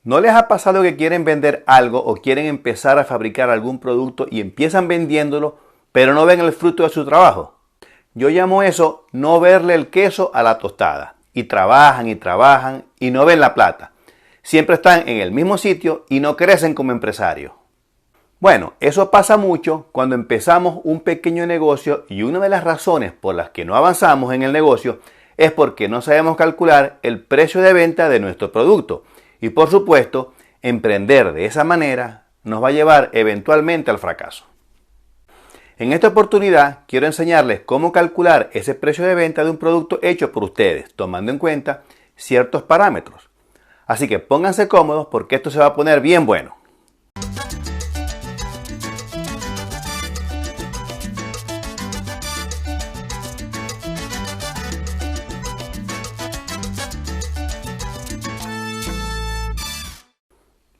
¿No les ha pasado que quieren vender algo o quieren empezar a fabricar algún producto y empiezan vendiéndolo, pero no ven el fruto de su trabajo? Yo llamo eso no verle el queso a la tostada. Y trabajan y no ven la plata. Siempre están en el mismo sitio y no crecen como empresarios. Bueno, eso pasa mucho cuando empezamos un pequeño negocio y una de las razones por las que no avanzamos en el negocio es porque no sabemos calcular el precio de venta de nuestro producto. Y por supuesto, emprender de esa manera nos va a llevar eventualmente al fracaso. En esta oportunidad quiero enseñarles cómo calcular ese precio de venta de un producto hecho por ustedes, tomando en cuenta ciertos parámetros. Así que pónganse cómodos porque esto se va a poner bien bueno.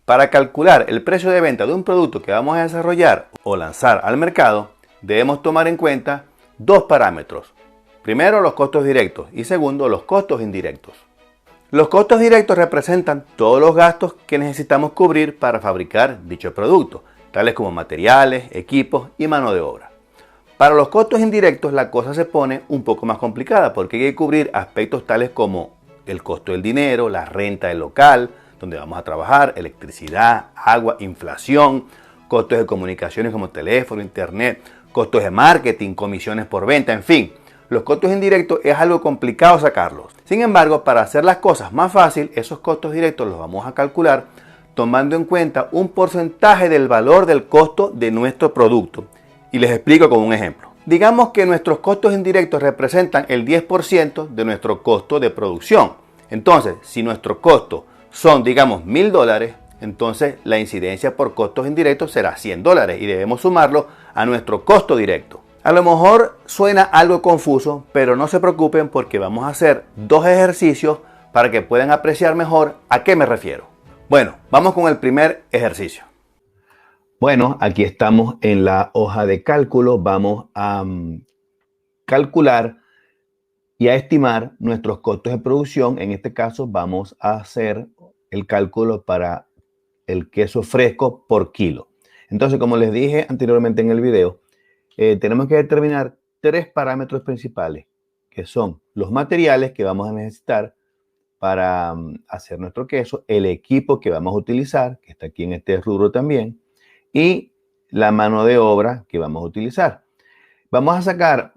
Para calcular el precio de venta de un producto que vamos a desarrollar o lanzar al mercado, debemos tomar en cuenta dos parámetros. Primero, los costos directos y segundo, los costos indirectos. Los costos directos representan todos los gastos que necesitamos cubrir para fabricar dicho producto, tales como materiales, equipos y mano de obra. Para los costos indirectos la cosa se pone un poco más complicada porque hay que cubrir aspectos tales como el costo del dinero, la renta del local donde vamos a trabajar, electricidad, agua, inflación, costos de comunicaciones como teléfono, internet, costos de marketing, comisiones por venta, en fin. Los costos indirectos es algo complicado sacarlos. Sin embargo, para hacer las cosas más fácil, esos costos directos los vamos a calcular tomando en cuenta un porcentaje del valor del costo de nuestro producto. Y les explico con un ejemplo. Digamos que nuestros costos indirectos representan el 10% de nuestro costo de producción. Entonces, si nuestro costo son, digamos, $1,000, entonces la incidencia por costos indirectos será $100 y debemos sumarlo a nuestro costo directo. A lo mejor suena algo confuso, pero no se preocupen porque vamos a hacer dos ejercicios para que puedan apreciar mejor a qué me refiero. Bueno, vamos con el primer ejercicio. Bueno, aquí estamos en la hoja de cálculo. Vamos a calcular y a estimar nuestros costos de producción. En este caso vamos a hacer el cálculo para el queso fresco por kilo. Entonces, como les dije anteriormente en el video, tenemos que determinar tres parámetros principales, que son los materiales que vamos a necesitar para hacer nuestro queso, el equipo que vamos a utilizar, que está aquí en este rubro también, y la mano de obra que vamos a utilizar. Vamos a sacar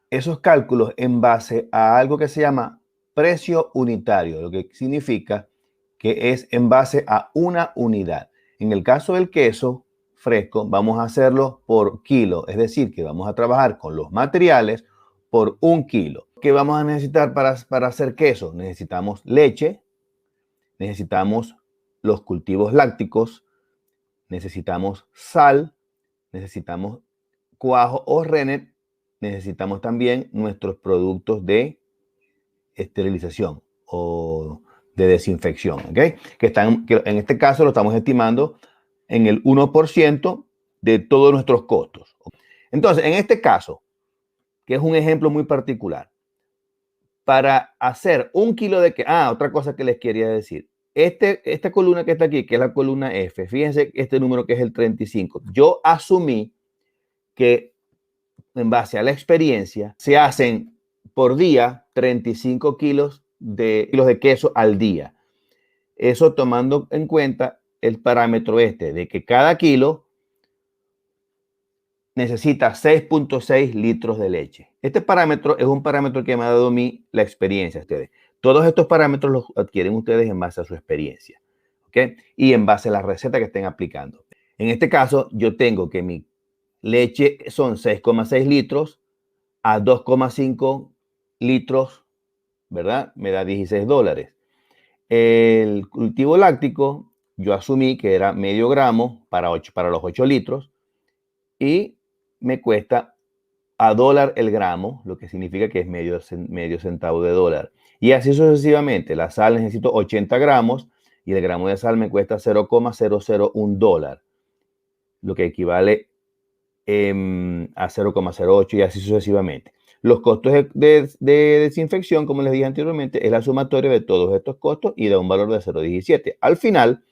esos cálculos en base a algo que se llama precio unitario, lo que significa que es en base a una unidad. En el caso del queso fresco, vamos a hacerlo por kilo, es decir, que vamos a trabajar con los materiales por 1 kilo. ¿Qué vamos a necesitar para hacer queso? Necesitamos leche, necesitamos los cultivos lácticos, necesitamos sal, necesitamos cuajo o rennet, necesitamos también nuestros productos de esterilización o de desinfección, ¿okay? Que en este caso lo estamos estimando en el 1% de todos nuestros costos. Entonces, en este caso, que es un ejemplo muy particular, para hacer 1 kilo de queso, otra cosa que les quería decir, esta columna que está aquí, que es la columna F, fíjense este número que es el 35, yo asumí que en base a la experiencia se hacen por día 35 kilos de queso al día. Eso tomando en cuenta el parámetro de que cada kilo necesita 6.6 litros de leche. Este parámetro es un parámetro que me ha dado a mí la experiencia. Todos estos parámetros los adquieren ustedes en base a su experiencia, ¿okay? Y en base a la receta que estén aplicando. En este caso, yo tengo que mi leche son 6,6 litros a 2,5 litros, ¿verdad? Me da $16. El cultivo láctico, yo asumí que era medio gramo para los 8 litros y me cuesta a $1 el gramo, lo que significa que es medio centavo de dólar. Y así sucesivamente. La sal necesito 80 gramos y el gramo de sal me cuesta $0,001, lo que equivale a 0,08 y así sucesivamente. Los costos de desinfección, como les dije anteriormente, es la sumatoria de todos estos costos y da un valor de 0,17. Al final,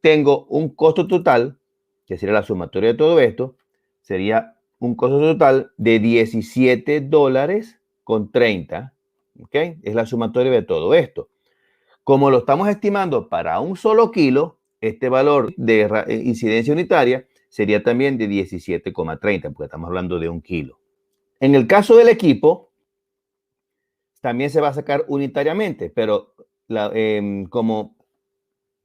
tengo un costo total, que sería la sumatoria de todo esto, sería un costo total de $17.30. ¿Ok? Es la sumatoria de todo esto. Como lo estamos estimando para un solo kilo, este valor de incidencia unitaria sería también de 17,30, porque estamos hablando de un kilo. En el caso del equipo, también se va a sacar unitariamente, pero como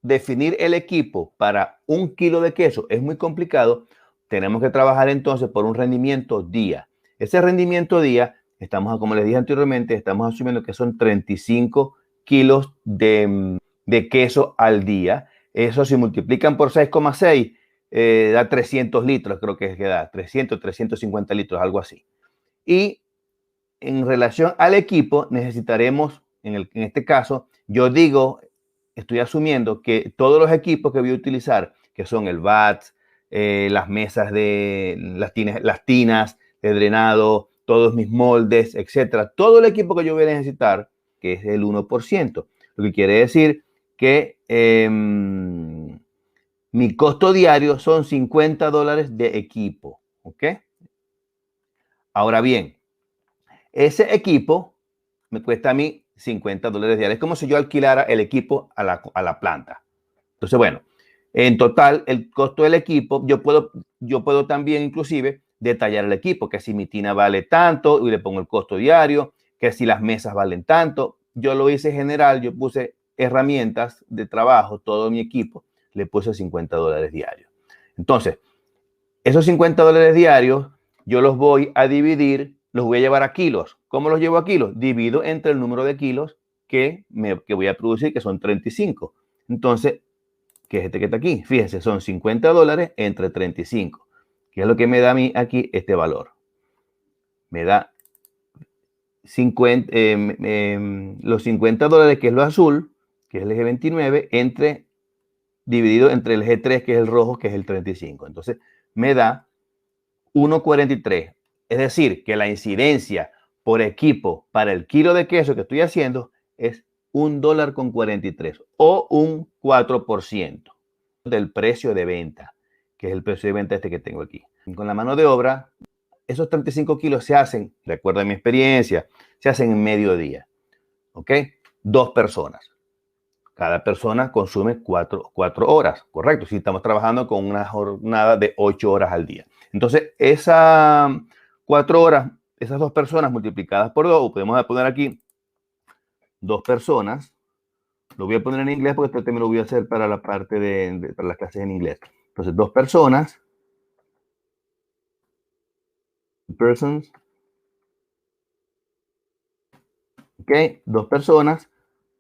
definir el equipo para un kilo de queso es muy complicado, tenemos que trabajar entonces por un rendimiento día. Ese rendimiento día, como les dije anteriormente, estamos asumiendo que son 35 kilos de queso al día. Eso si multiplican por 6,6, da 300 litros, creo que da 300, 350 litros, algo así. Y en relación al equipo, necesitaremos, en este caso, estoy asumiendo que todos los equipos que voy a utilizar, que son el BAT, las mesas de las tinas de drenado, todos mis moldes, etcétera, todo el equipo que yo voy a necesitar, que es el 1%, lo que quiere decir que mi costo diario son $50 de equipo, ¿ok? Ahora bien, ese equipo me cuesta a mí $50 diarios. Es como si yo alquilara el equipo a la planta. Entonces, bueno, en total, el costo del equipo, yo puedo también inclusive detallar el equipo, que si mi tina vale tanto y le pongo el costo diario, que si las mesas valen tanto. Yo lo hice general, yo puse herramientas de trabajo, todo mi equipo, le puse $50 diarios. Entonces, esos $50 diarios, yo los voy a dividir, los voy a llevar a kilos. ¿Cómo los llevo a kilos? Divido entre el número de kilos que voy a producir, que son 35. Entonces, ¿qué es este que está aquí? Fíjense, son $50 entre 35, que es lo que me da a mí aquí este valor. Me da los $50, que es lo azul, que es el eje 29, dividido entre el eje 3, que es el rojo, que es el 35. Entonces, me da 1,43. Es decir, que la incidencia por equipo para el kilo de queso que estoy haciendo es $1,43 o un 4% del precio de venta, que es el precio de venta este que tengo aquí. Con la mano de obra, esos 35 kilos se hacen, de acuerdo a mi experiencia, se hacen en mediodía. ¿Ok? 2 personas. Cada persona consume 4 horas, ¿correcto? Si estamos trabajando con una jornada de 8 horas al día. Entonces, esas 4 horas, esas 2 personas multiplicadas por 2, podemos poner aquí 2 personas. Lo voy a poner en inglés porque esto también lo voy a hacer para la parte para las clases en inglés. Entonces, 2 personas. Persons. Ok, 2 personas.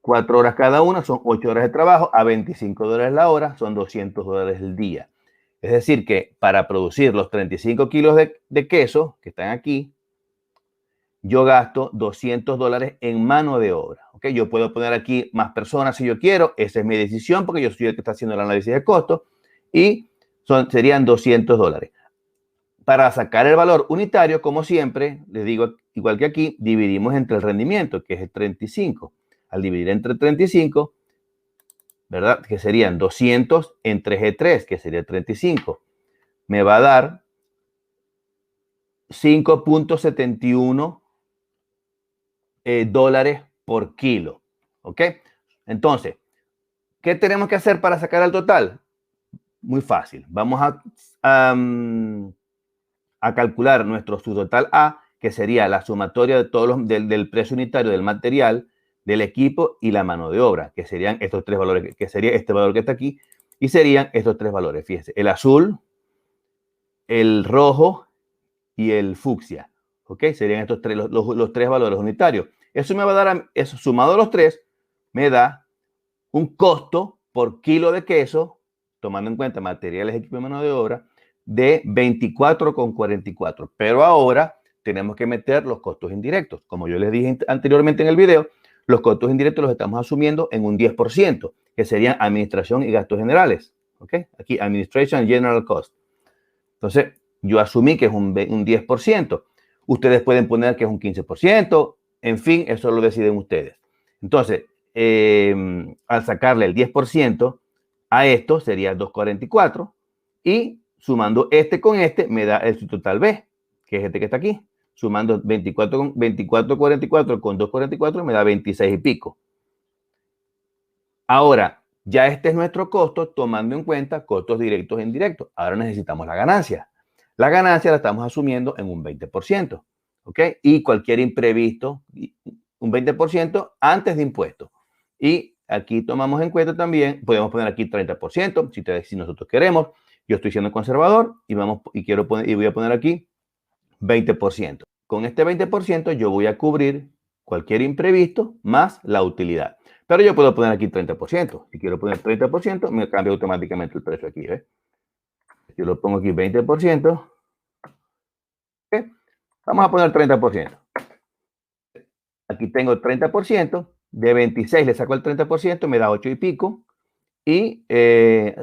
4 horas cada una, son 8 horas de trabajo, a $25 la hora, son $200 el día. Es decir, que para producir los 35 kilos de queso que están aquí, yo gasto $200 en mano de obra. ¿Okay? Yo puedo poner aquí más personas si yo quiero, esa es mi decisión porque yo soy el que está haciendo el análisis de costo y serían $200. Para sacar el valor unitario, como siempre, les digo, igual que aquí, dividimos entre el rendimiento, que es el 35. Al dividir entre 35, ¿verdad? Que serían 200 entre G3, que sería 35. Me va a dar 5,71 dólares por kilo. ¿Ok? Entonces, ¿qué tenemos que hacer para sacar el total? Muy fácil. Vamos a calcular nuestro subtotal A, que sería la sumatoria de todos del precio unitario del material, del equipo y la mano de obra, que serían estos 3 valores, que sería este valor que está aquí, y serían estos 3 valores. Fíjense, el azul, el rojo y el fucsia. ¿Ok? Serían estos 3, los 3 valores unitarios. Eso me va a dar, eso sumado a los 3, me da un costo por kilo de queso, tomando en cuenta materiales, equipo y mano de obra, de 24,44. Pero ahora tenemos que meter los costos indirectos. Como yo les dije anteriormente en el video, los costos indirectos los estamos asumiendo en un 10%, que serían administración y gastos generales. ¿Ok? Aquí, Administration and General Cost. Entonces, yo asumí que es un 10%. Ustedes pueden poner que es un 15%, en fin, eso lo deciden ustedes. Entonces, al sacarle el 10% a esto sería 244 y sumando este con este me da el total B, que es este que está aquí. Sumando 24,44 con 244 me da 26 y pico. Ahora, ya este es nuestro costo tomando en cuenta costos directos e indirectos. Ahora necesitamos la ganancia. La ganancia la estamos asumiendo en un 20%, ¿ok? Y cualquier imprevisto, un 20% antes de impuestos. Y aquí tomamos en cuenta también, podemos poner aquí 30%, si nosotros queremos. Yo estoy siendo conservador y voy a poner aquí 20%. Con este 20% yo voy a cubrir cualquier imprevisto más la utilidad. Pero yo puedo poner aquí 30%. Si quiero poner 30%, me cambia automáticamente el precio aquí. ¿Ves? Yo lo pongo aquí 20%. ¿Okay? Vamos a poner 30%. Aquí tengo el 30%. De 26 le saco el 30%, me da 8 y pico. Y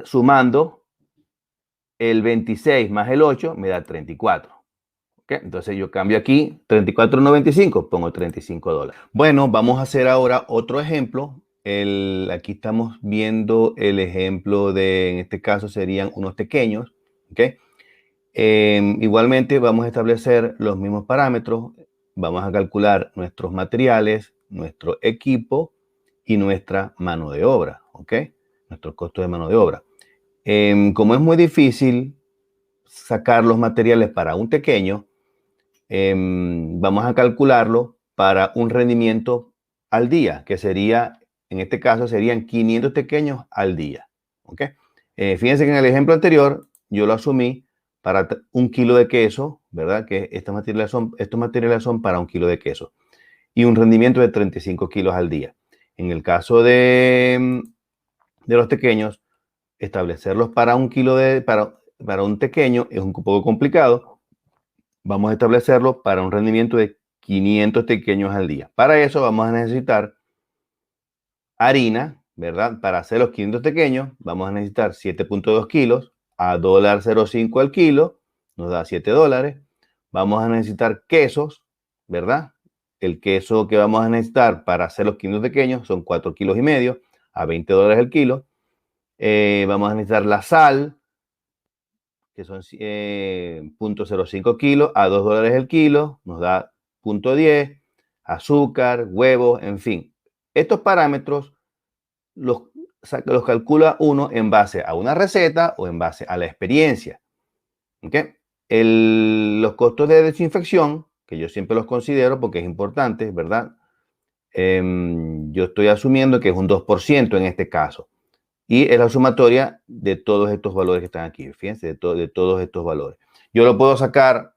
sumando el 26 más el 8, me da 34. ¿Okay? Entonces yo cambio aquí 34.95, pongo $35. Bueno, vamos a hacer ahora otro ejemplo. Aquí estamos viendo el ejemplo de, en este caso serían unos pequeños. ¿Okay? Igualmente vamos a establecer los mismos parámetros. Vamos a calcular nuestros materiales, nuestro equipo y nuestra mano de obra. ¿Ok? Nuestro costo de mano de obra. Como es muy difícil sacar los materiales para un pequeño, vamos a calcularlo para un rendimiento al día, que sería, en este caso, serían 500 pequeños al día. ¿Ok? Fíjense que en el ejemplo anterior yo lo asumí para 1 kilo de queso, ¿verdad? Que estos materiales son para 1 kilo de queso y un rendimiento de 35 kilos al día. En el caso de los pequeños, establecerlos para 1 kilo para un pequeño es un poco complicado. Vamos a establecerlo para un rendimiento de 500 pequeños al día. Para eso vamos a necesitar harina, ¿verdad? Para hacer los 500 pequeños vamos a necesitar 7.2 kilos a $0.05 al kilo, nos da $7. Vamos a necesitar quesos, ¿verdad? El queso que vamos a necesitar para hacer los 500 pequeños son 4,5 kilos a $20 el kilo. Vamos a necesitar la sal, que son 0.05 kilos a $2 el kilo, nos da 0.10, azúcar, huevos, en fin. Estos parámetros los calcula uno en base a una receta o en base a la experiencia. ¿Okay? Los costos de desinfección, que yo siempre los considero porque es importante, ¿verdad? Yo estoy asumiendo que es un 2% en este caso. Y es la sumatoria de todos estos valores que están aquí. Fíjense, de todos estos valores. Yo lo puedo sacar,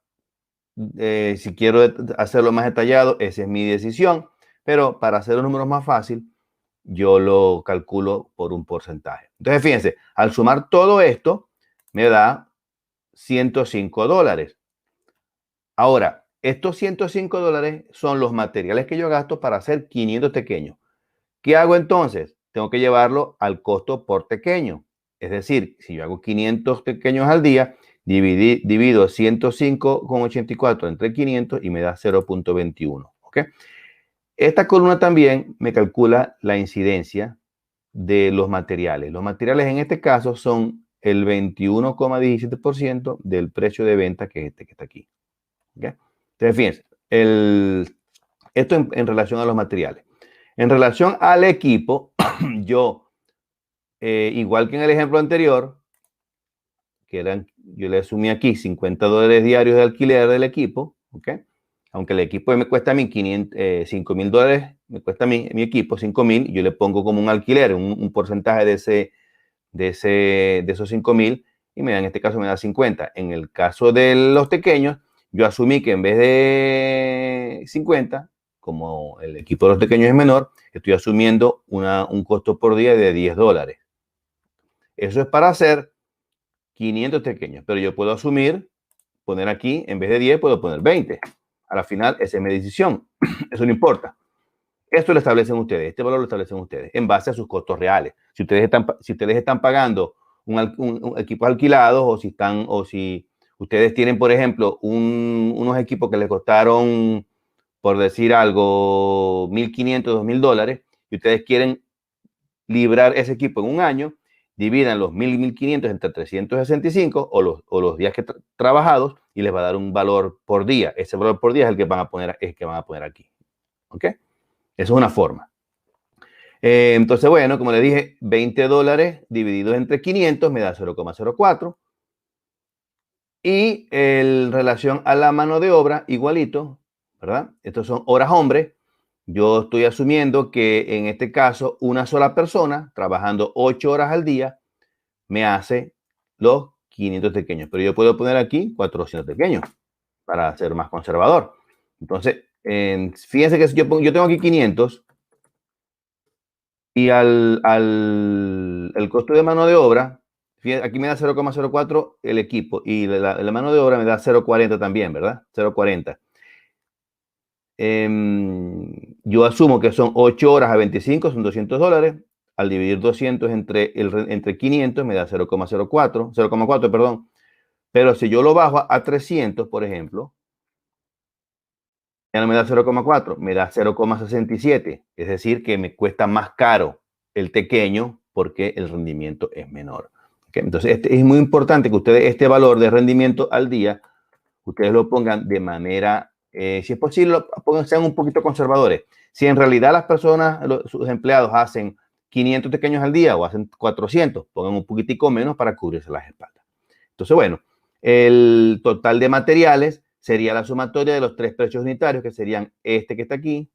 si quiero hacerlo más detallado, esa es mi decisión. Pero para hacer los números más fácil, yo lo calculo por un porcentaje. Entonces, fíjense, al sumar todo esto, me da $105. Ahora, estos $105 son los materiales que yo gasto para hacer 500 pequeños. ¿Qué hago entonces? Tengo que llevarlo al costo por pequeño. Es decir, si yo hago 500 pequeños al día, divido 105,84 entre 500 y me da 0.21. ¿Ok? Esta columna también me calcula la incidencia de los materiales. Los materiales en este caso son el 21,17% del precio de venta, que es este que está aquí. ¿Okay? Entonces, fíjense, esto en relación a los materiales. En relación al equipo, yo, igual que en el ejemplo anterior, yo le asumí aquí $50 diarios de alquiler del equipo, ¿ok? Aunque el equipo me cuesta a mí $5,000, me cuesta a mí, mi equipo $5,000, yo le pongo como un alquiler, un porcentaje de esos 5,000 y en este caso me da 50. En el caso de los pequeños, yo asumí que en vez de 50, como el equipo de los pequeños es menor, estoy asumiendo un costo por día de $10. Eso es para hacer 500 pequeños, pero yo puedo asumir, poner aquí, en vez de 10, puedo poner 20. A la final, esa es mi decisión. Eso no importa. Esto lo establecen ustedes, este valor lo establecen ustedes en base a sus costos reales. Si ustedes están pagando un equipo alquilado o si Ustedes tienen, por ejemplo, unos equipos que les costaron, por decir algo, $1,500, $2,000, y ustedes quieren librar ese equipo en un año, dividan los 1,000 y 1,500 entre 365 o los días que trabajados y les va a dar un valor por día. Ese valor por día es el que van a poner, aquí. ¿Ok? Esa es una forma. Entonces, bueno, como les dije, $20 divididos entre 500 me da 0,04. Y en relación a la mano de obra, igualito, ¿verdad? Estos son horas hombre. Yo estoy asumiendo que en este caso una sola persona trabajando 8 horas al día me hace los 500 pequeños. Pero yo puedo poner aquí 400 pequeños para ser más conservador. Entonces, fíjense que si yo tengo aquí 500 y el costo de mano de obra, fíjense, aquí me da 0,04 el equipo y la mano de obra me da 0,40 también, ¿verdad? 0,40. Yo asumo que son 8 horas a 25, son $200. Al dividir 200 entre 500 me da 0,4, perdón. Pero si yo lo bajo a 300, por ejemplo, ya no me da 0,4, me da 0,67. Es decir, que me cuesta más caro el pequeño porque el rendimiento es menor. ¿Okay? Entonces, es muy importante que ustedes este valor de rendimiento al día, ustedes lo pongan de manera, si es posible, sean un poquito conservadores. Si en realidad las personas, sus empleados hacen 500 pequeños al día o hacen 400, pongan un poquitico menos para cubrirse las espaldas. Entonces, bueno, el total de materiales sería la sumatoria de los 3 precios unitarios, que serían este que está aquí,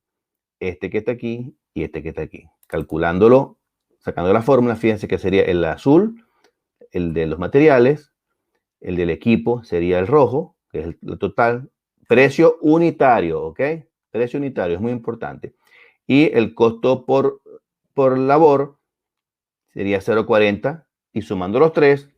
este que está aquí y este que está aquí. Calculándolo, sacando la fórmula, fíjense que sería el azul, el de los materiales, el del equipo sería el rojo, que es el total. Precio unitario, ¿ok? Precio unitario, es muy importante. Y el costo por labor sería 0,40 y sumando los 3,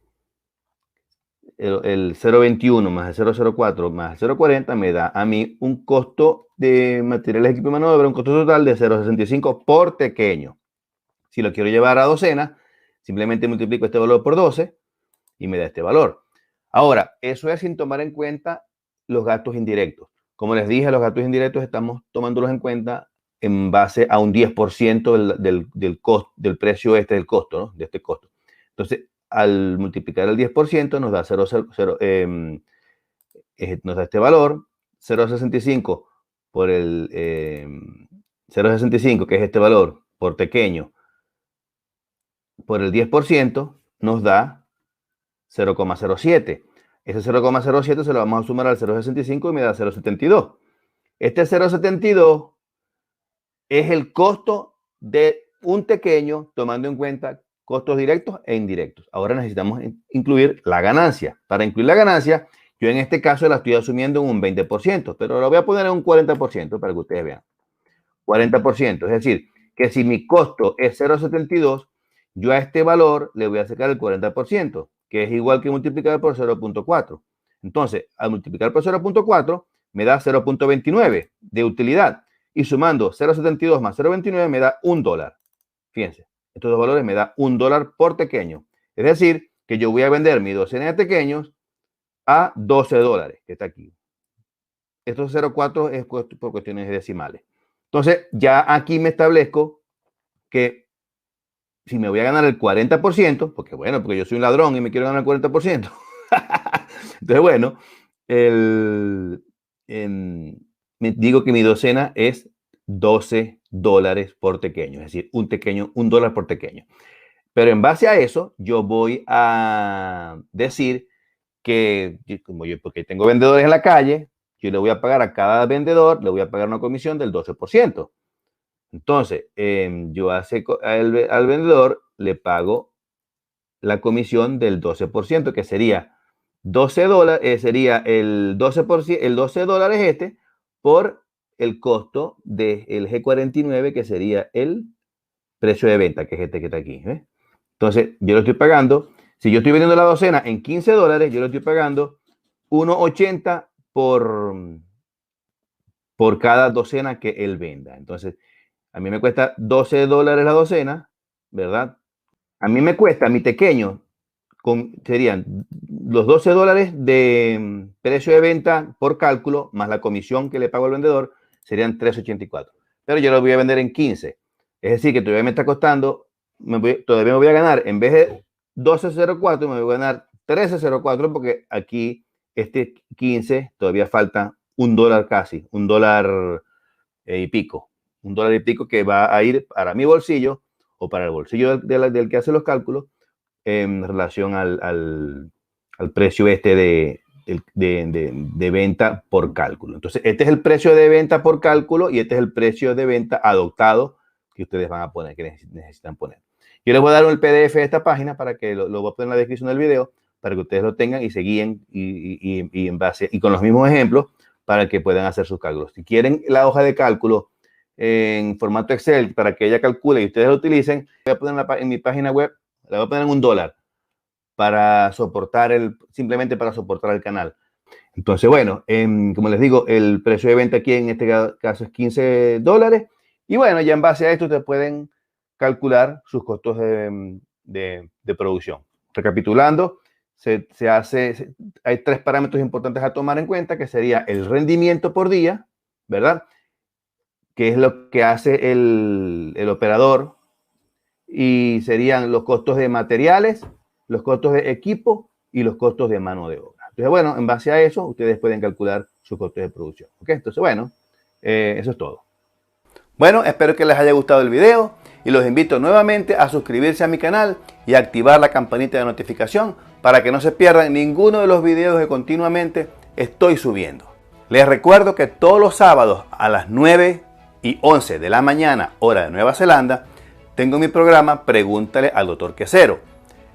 el 0,21 más el 0,04 más el 0,40 me da a mí un costo de materiales, equipo y mano de obra, un costo total de 0,65 por pequeño. Si lo quiero llevar a docena, simplemente multiplico este valor por 12 y me da este valor. Ahora, eso es sin tomar en cuenta los gastos indirectos. Como les dije, los gastos indirectos estamos tomándolos en cuenta en base a un 10% del precio del costo, ¿no? De este costo. Entonces, al multiplicar el 10% nos da 0,0, nos da este valor, 0,65 por el 0,65, que es este valor por pequeño, por el 10% nos da 0,07. Ese 0,07 se lo vamos a sumar al 0,65 y me da 0,72. Este 0,72 es el costo de un pequeño tomando en cuenta costos directos e indirectos. Ahora necesitamos incluir la ganancia. Para incluir la ganancia, yo en este caso la estoy asumiendo en un 20%, pero lo voy a poner en un 40% para que ustedes vean. 40%, es decir, que si mi costo es 0,72, yo a este valor le voy a sacar el 40%, que es igual que multiplicar por 0,4. Entonces, al multiplicar por 0,4, me da 0,29 de utilidad. Y sumando 0,72 más 0,29 me da $1. Fíjense, estos dos valores me da $1 por pequeño. Es decir, que yo voy a vender mi docena de pequeños a $12, que está aquí. Estos 0,4 es por cuestiones decimales. Entonces, ya aquí me establezco que si me voy a ganar el 40%, porque yo soy un ladrón y me quiero ganar el 40%. Entonces, bueno, me digo que mi docena es $12 por pequeño, es decir, $1 por pequeño. Pero en base a eso, yo voy a decir que, porque tengo vendedores en la calle, yo le voy a pagar a cada vendedor, le voy a pagar una comisión del 12%. Entonces, yo al vendedor le pago la comisión del 12%, que sería $12, sería el 12%, el $12 por el costo del G49, que sería el precio de venta, que es este que está aquí. ¿Ves? Entonces, yo lo estoy pagando, si yo estoy vendiendo la docena en $15, yo lo estoy pagando 1.80 por cada docena que él venda. Entonces, a mí me cuesta $12 la docena, ¿verdad? A mí me cuesta, mi pequeño, serían los $12 de precio de venta por cálculo, más la comisión que le pago al vendedor, serían $3.84. Pero yo lo voy a vender en 15. Es decir, que todavía me está costando, todavía me voy a ganar, en vez de $12.04, me voy a ganar $13.04, porque aquí este 15 todavía falta $1 casi, $1 y pico. $1 y pico que va a ir para mi bolsillo o para el bolsillo del que hace los cálculos en relación al precio de venta por cálculo. Entonces, este es el precio de venta por cálculo y este es el precio de venta adoptado que ustedes van a poner, que necesitan poner. Yo les voy a dar el PDF de esta página para que lo voy a poner en la descripción del video para que ustedes lo tengan y se guíen y en base y con los mismos ejemplos para que puedan hacer sus cálculos. Si quieren la hoja de cálculo en formato Excel para que ella calcule y ustedes lo utilicen, voy a poner en mi página web, la voy a poner en $1 para soportar simplemente para soportar el canal. Entonces, bueno, como les digo, el precio de venta aquí en este caso es $15. Y bueno, ya en base a esto ustedes pueden calcular sus costos de producción. Recapitulando, hay 3 parámetros importantes a tomar en cuenta, que sería el rendimiento por día, ¿verdad? Que es lo que hace el operador, y serían los costos de materiales, los costos de equipo y los costos de mano de obra. Entonces, bueno, en base a eso, ustedes pueden calcular sus costos de producción. ¿Ok? Entonces, bueno, eso es todo. Bueno, espero que les haya gustado el video y los invito nuevamente a suscribirse a mi canal y activar la campanita de notificación para que no se pierdan ninguno de los videos que continuamente estoy subiendo. Les recuerdo que todos los sábados a las 9:11 de la mañana, hora de Nueva Zelanda, tengo mi programa Pregúntale al Dr. Quesero.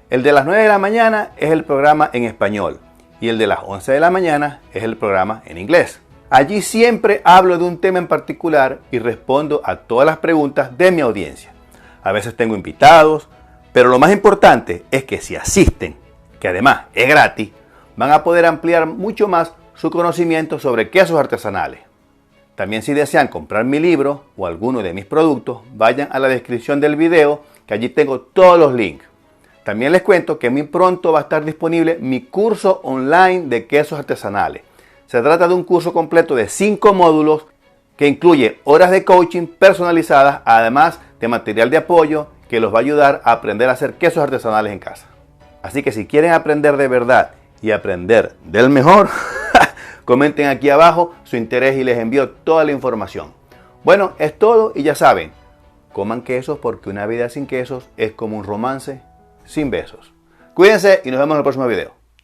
El de las 9 de la mañana es el programa en español y el de las 11 de la mañana es el programa en inglés. Allí siempre hablo de un tema en particular y respondo a todas las preguntas de mi audiencia. A veces tengo invitados, pero lo más importante es que si asisten, que además es gratis, van a poder ampliar mucho más su conocimiento sobre quesos artesanales. También, si desean comprar mi libro o alguno de mis productos, vayan a la descripción del video, que allí tengo todos los links. También les cuento que muy pronto va a estar disponible mi curso online de quesos artesanales. Se trata de un curso completo de 5 módulos que incluye horas de coaching personalizadas, además de material de apoyo que los va a ayudar a aprender a hacer quesos artesanales en casa. Así que si quieren aprender de verdad y aprender del mejor, comenten aquí abajo su interés y les envío toda la información. Bueno, es todo y ya saben, coman quesos porque una vida sin quesos es como un romance sin besos. Cuídense y nos vemos en el próximo video.